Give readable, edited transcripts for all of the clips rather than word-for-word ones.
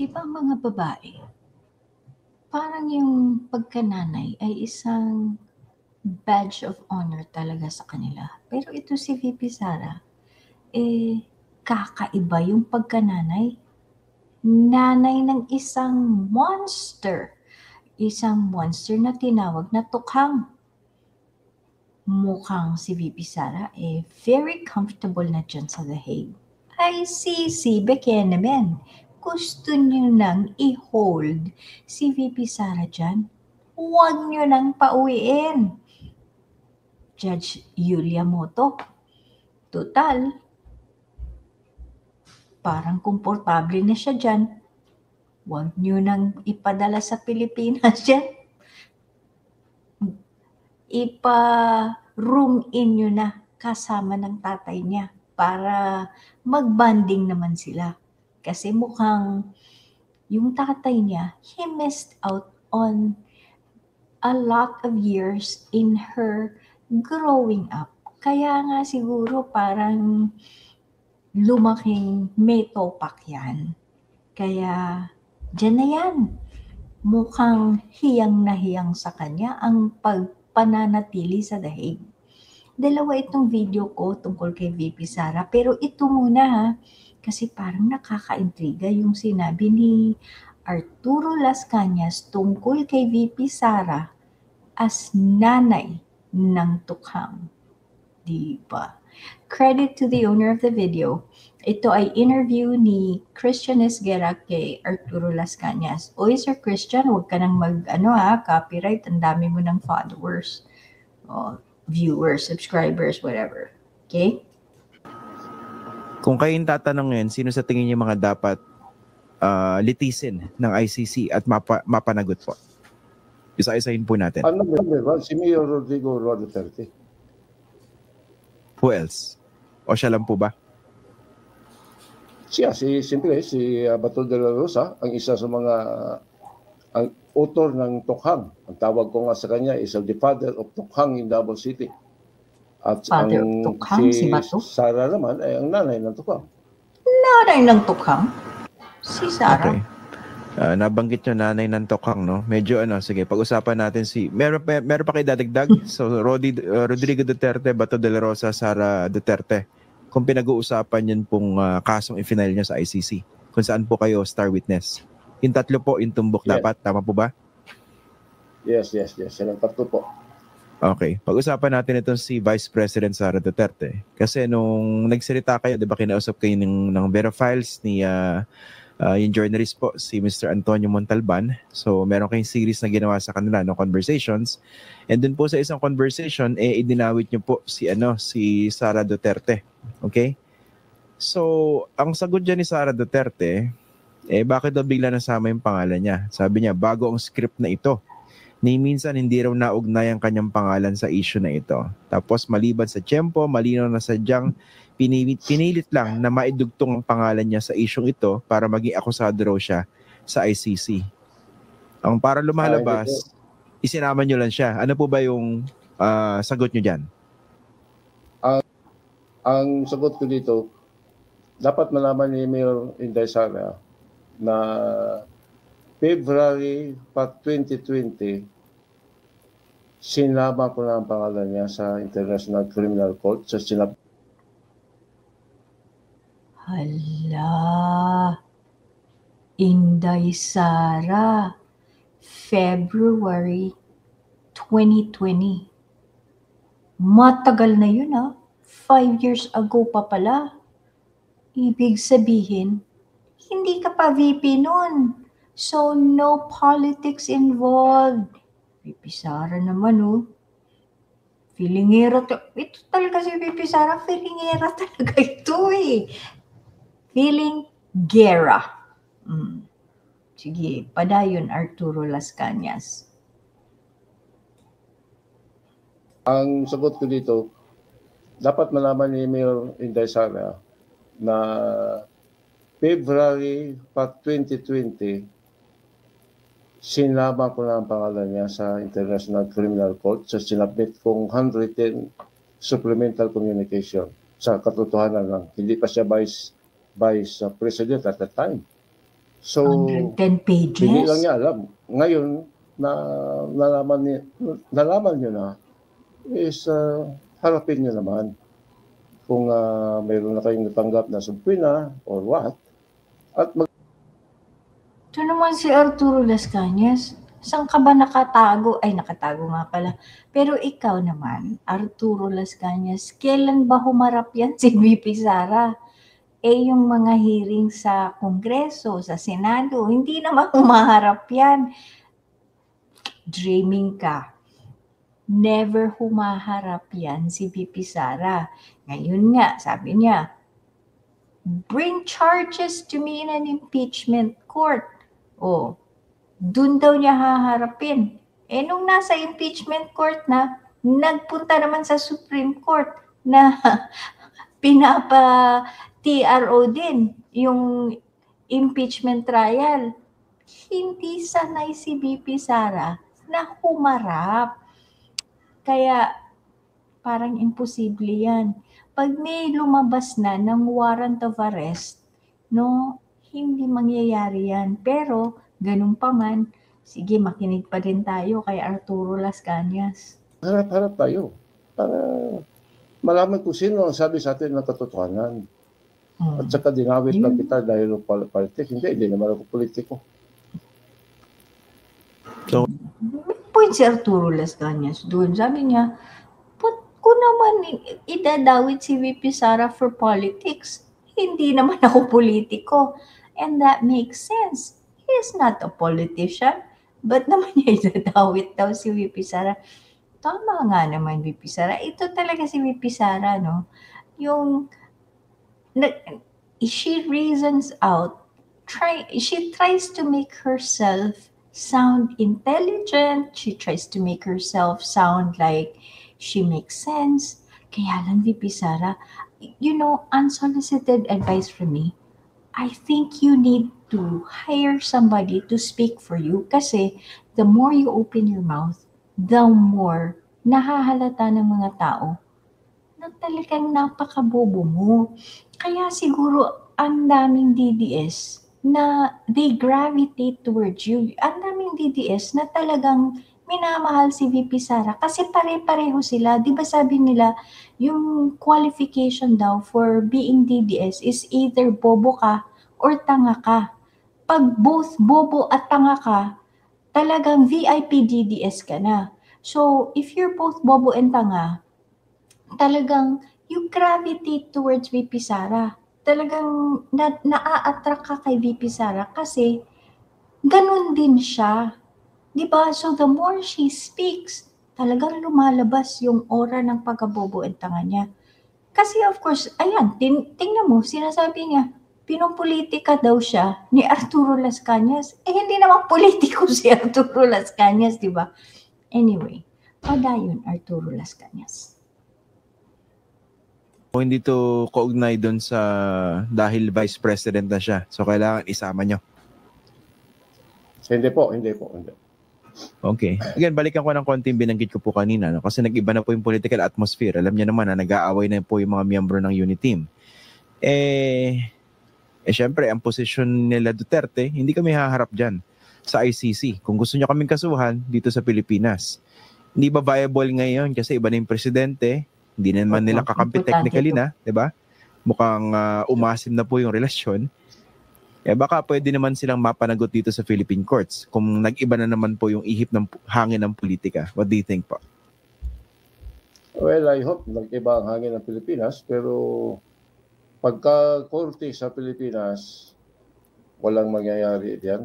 Di ba ang mga babae, parang yung pagkananay ay isang badge of honor talaga sa kanila. Pero ito si VP Sara, kakaiba yung pagkananay. Nanay ng isang monster. Isang monster na tinawag na tukhang. Mukhang si VP Sara very comfortable na dyan sa The Hague. Ay si Beken naman. Gusto niyo nang i-hold si VP Sara dyan. Huwag niyo nang pauwiin. Judge Yulia Moto. Total, parang komportable na siya dyan. Huwag niyo nang ipadala sa Pilipinas dyan. Ipa-room in niyo na kasama ng tatay niya para mag-bonding naman sila. Kasi mukhang yung tatay niya, he missed out on a lot of years in her growing up. Kaya nga siguro parang lumaking may topak yan. Kaya dyan na yan. Mukhang hiyang na hiyang sa kanya ang pagpananatili sa The Hague. Dalawa itong video ko tungkol kay VP Sara, pero ito muna ha, kasi parang nakakaintriga yung sinabi ni Arturo Las Cañas tungkol kay VP Sara as nanay ng tukhang. Diba? Credit to the owner of the video. Ito ay interview ni Christian Esguerra kay Arturo Las Cañas. Oy, Sir Christian, huwag ka nang copyright. Ang dami mo ng followers, viewers, subscribers, whatever. Okay? Kung kayong tatanungin, sino sa tingin niyo mga dapat litisin ng ICC at mapanagot po? Isa-isahin po natin. Ano ba? Si Mayor Rodrigo Roa Duterte. Who else? O siya lang po ba? Siyempre, si Bato de la Rosa, ang isa sa mga ang author ng Tukhang. Ang tawag ko nga sa kanya is the father of Tukhang in Davao City. At Father of Tukhang, si Bato? Sara naman ay ang nanay ng Tukhang. Nanay ng tukhang? Si Sara? Okay. Nabanggit nyo nanay ng tukhang, no? Medyo sige, pag-usapan natin meron pa kayo dadagdag? So, Rodrigo Duterte, Bato de la Rosa, Sara Duterte. Kung pinag-uusapan yun pong kasong i-final nyo sa ICC, kung saan po kayo star witness. Yung tatlo po, yung tumbok dapat, tama po ba? Yes. Silang tatlo po. Okay. Pag-usapan natin itong si Vice President Sara Duterte. Kasi nung nagsalita kayo, di ba kinausap kayo ng Vera Files ni yung journalist po, si Mr. Antonio Montalban. So, meron kayong series na ginawa sa kanila, no, conversations. And dun po sa isang conversation, idinawit nyo po si Sara Duterte. Okay? So, ang sagot dyan ni Sara Duterte, bakit daw bigla nasama yung pangalan niya? Sabi niya, bago ang script na ito, ni minsan hindi raw naugnay ang kanyang pangalan sa issue na ito. Tapos maliban sa tiyempo, malinaw na sadyang pinilit lang na maidugtong ang pangalan niya sa issue ito para maging akusado raw siya sa ICC. Ang para lumalabas, isinama niyo lang siya. Ano po ba yung sagot niyo dyan? Ang sagot ko dito, dapat malaman ni Mayor Inday Sara na February 2020, sinama ko na ang pangalan niya sa International Criminal Court sa Hala, Inday Sara, February 2020. Matagal na yun 5 years ago pa pala. Ibig sabihin, hindi ka pa VP nun. So, no politics involved. VP Sara naman Filingera. Ito talaga si VP Sara, filingera talaga ito Filinggera. Sige, padayon Arturo Las Cañas. Ang sagot ko dito, dapat malaman ni Mayor Inday Sara na February 2020, sinama ko na ang pangalan niya sa International Criminal Court sa sinabit kong handwritten supplemental communication. Sa katotohanan lang, hindi pa siya vice president at that time. So, 110 hindi lang pages? niya alam. Ngayon, na nalaman niyo na, is harapin niyo naman kung mayroon na kayong natanggap na subpoena or what, at Ito naman si Arturo Las Cañas. Saan ka ba nakatago? Ay, nakatago nga pala. Pero ikaw naman, Arturo Las Cañas, kailan ba humarap yan si VP Sara? Eh, yung mga hearing sa Kongreso, sa Senado, hindi naman humaharap yan. Dreaming ka. Never humaharap yan si VP Sara. Ngayon nga, sabi niya, bring charges to me in an impeachment court. Oh, dun daw niya haharapin. Eh, nung nasa impeachment court na, nagpunta naman sa Supreme Court na pinapa-TRO din yung impeachment trial. Hindi sanay si VP Sara na humarap. Kaya parang imposible yan. Pag may lumabas na ng warrant of arrest, no, hindi mangyayari yan. Pero, ganun pa man, sige, makinig pa din tayo kay Arturo Las Cañas. harap-harap tayo para malaman kung sino ang sabi sa atin ng katotohanan. At saka dinawit lang kita dahil politik. Hindi naman ako politiko. So, May point si Arturo Las Cañas doon. Sabi niya, ba't ko naman idadawit si VP Sara for politics? Hindi naman ako politiko. And that makes sense. He is not a politician. Ba't naman niya idadawit daw si VP Sara? Tama nga naman, VP Sara. Ito talaga si VP Sara, no? Yung, she reasons out, she tries to make herself sound intelligent. She tries to make herself sound like she makes sense. Kaya lang, VP Sara, you know, unsolicited advice from me, I think you need to hire somebody to speak for you kasi the more you open your mouth, the more nahahalata ng mga tao na talagang napakabobo mo. Kaya siguro ang daming DDS na they gravitate towards you. Ang daming DDS na talagang minamahal si VP Sara kasi pare-pareho sila. Di ba sabi nila, yung qualification daw for being DDS is either bobo ka or tanga ka. Pag both bobo at tanga ka, talagang VIP DDS ka na. So, if you're both bobo and tanga, talagang you gravitate towards VP Sara. Talagang naa-attract ka kay VP Sara kasi ganun din siya. 'Di ba? So the more she speaks, talagang lumalabas yung aura ng pagkabobo at tanga niya. Kasi of course, ayan, tingnan mo, sinasabi niya, pinopolitika daw siya ni Arturo Las Cañas. Eh, hindi naman politiko si Arturo Las Cañas, di ba? Anyway, padayon Arturo Las Cañas. kung hindi to kaugnay doon sa dahil vice president na siya. So, kailangan isama nyo. Hindi po. Okay. Again, balikan ko ng konting binanggit ko po kanina. No? Kasi nag-iba na po yung political atmosphere. Alam niyo naman na nag-aaway na po yung mga miyembro ng unit team. Syempre, ang posisyon nila Duterte, hindi kami haharap dyan sa ICC. Kung gusto nyo kaming kasuhan dito sa Pilipinas. Hindi ba viable ngayon kasi iba na yung presidente, hindi na naman nila kakampi technically na, di ba? Mukhang umasim na po yung relasyon. Baka pwede naman silang mapanagot dito sa Philippine courts kung nag-iba na naman po yung ihip ng hangin ng politika. What do you think po? Well, I hope nag-iba ang hangin ng Pilipinas, pero pagka-korte sa Pilipinas, walang mangyayari diyan.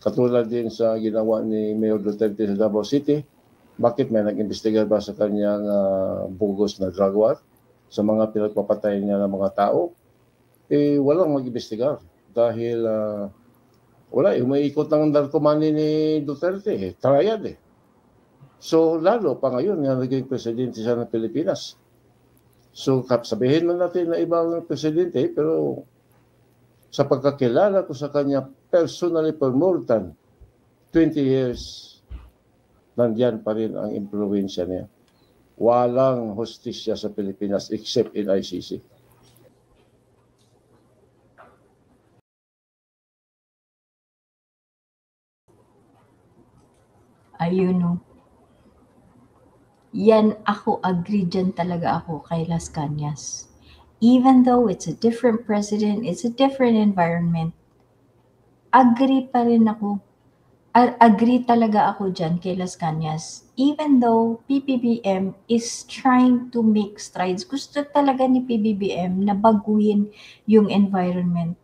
Katulad din sa ginawa ni Mayor Duterte sa Davao City, bakit may nag-imbestiga ba sa kanyang bugos na drug war sa mga pinagpapatay niya ng mga tao? Walang mag-imbestigar dahil wala, umiikot ng narkomani ni Duterte, triad . So lalo pa ngayon nga naging presidente siya ng Pilipinas. So sabihin man natin na ibang presidente, pero sa pagkakilala ko sa kanya personally for more than 20 years, nandiyan pa rin ang impluwensya niya. Walang hustisya sa Pilipinas except in ICC. Ayun, no. Yan ako, agree dyan talaga ako kay Las Cañas. Even though it's a different president, it's a different environment, agree pa rin ako. Agree talaga ako dyan kay Las Cañas. Even though PBBM is trying to make strides, gusto talaga ni PBBM na baguhin yung environment.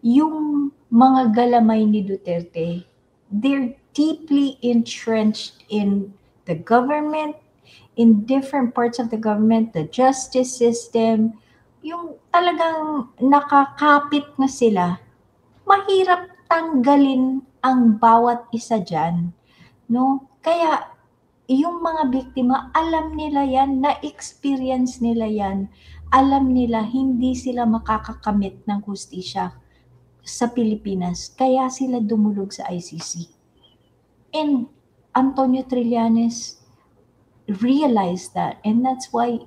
Yung mga galamay ni Duterte, they're deeply entrenched in the government, in different parts of the government, the justice system, yung talagang nakakapit na sila, mahirap tanggalin ang bawat isa dyan, no? Kaya yung mga biktima, alam nila yan, na-experience nila yan, alam nila hindi sila makakakamit ng hustisya sa Pilipinas, kaya sila dumulog sa ICC. And Antonio Trillanes realized that, and that's why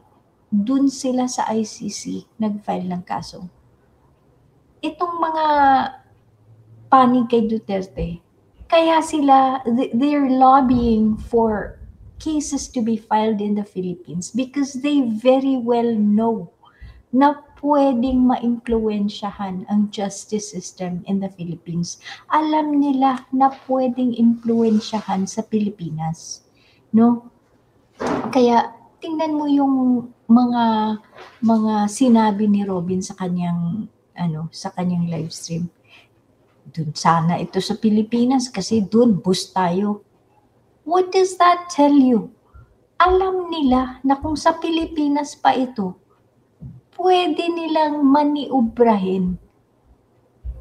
dun sila sa ICC nag-file ng kaso. Itong mga panig kay Duterte, kaya sila, they're lobbying for cases to be filed in the Philippines because they very well know na pwedeng maimpluwensyahan ang justice system in the Philippines. Alam nila na pwedeng impluwensyahan sa Pilipinas, no? Kaya tingnan mo yung mga sinabi ni Robin sa kanyang live stream. Dun sana ito sa Pilipinas kasi dun bus tayo. What does that tell you? Alam nila na kung sa Pilipinas pa ito, pwede nilang maniubrahin.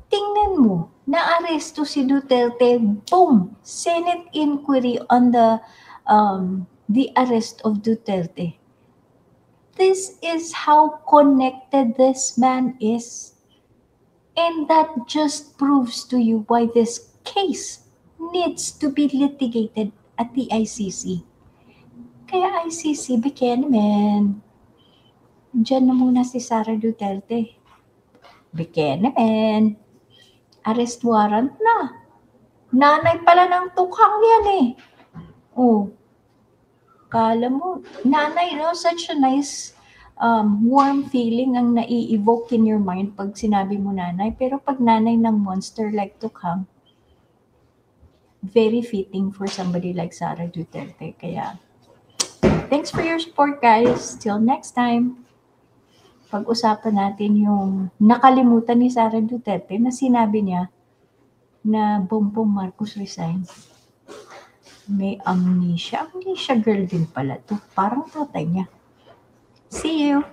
Tingnan mo, naaresto si Duterte, boom, Senate inquiry on the arrest of Duterte. This is how connected this man is. And that just proves to you why this case needs to be litigated at the ICC. Kaya ICC, Buchanan, dyan na muna si Sara Duterte. Buchanan, arrest warrant na. Nanay pala ng tukhang yan eh. Oh, kala mo, nanay, no? Such a nice warm feeling ang nai-evoke in your mind pag sinabi mo nanay. Pero pag nanay ng monster like tukhang, very fitting for somebody like Sara Duterte. Kaya, thanks for your support, guys. Till next time. Pag-usapan natin yung nakalimutan ni Sara Duterte na sinabi niya na Bongbong Marcos resign. May amnesia. Amnesia girl din pala to. Parang tatay niya. See you!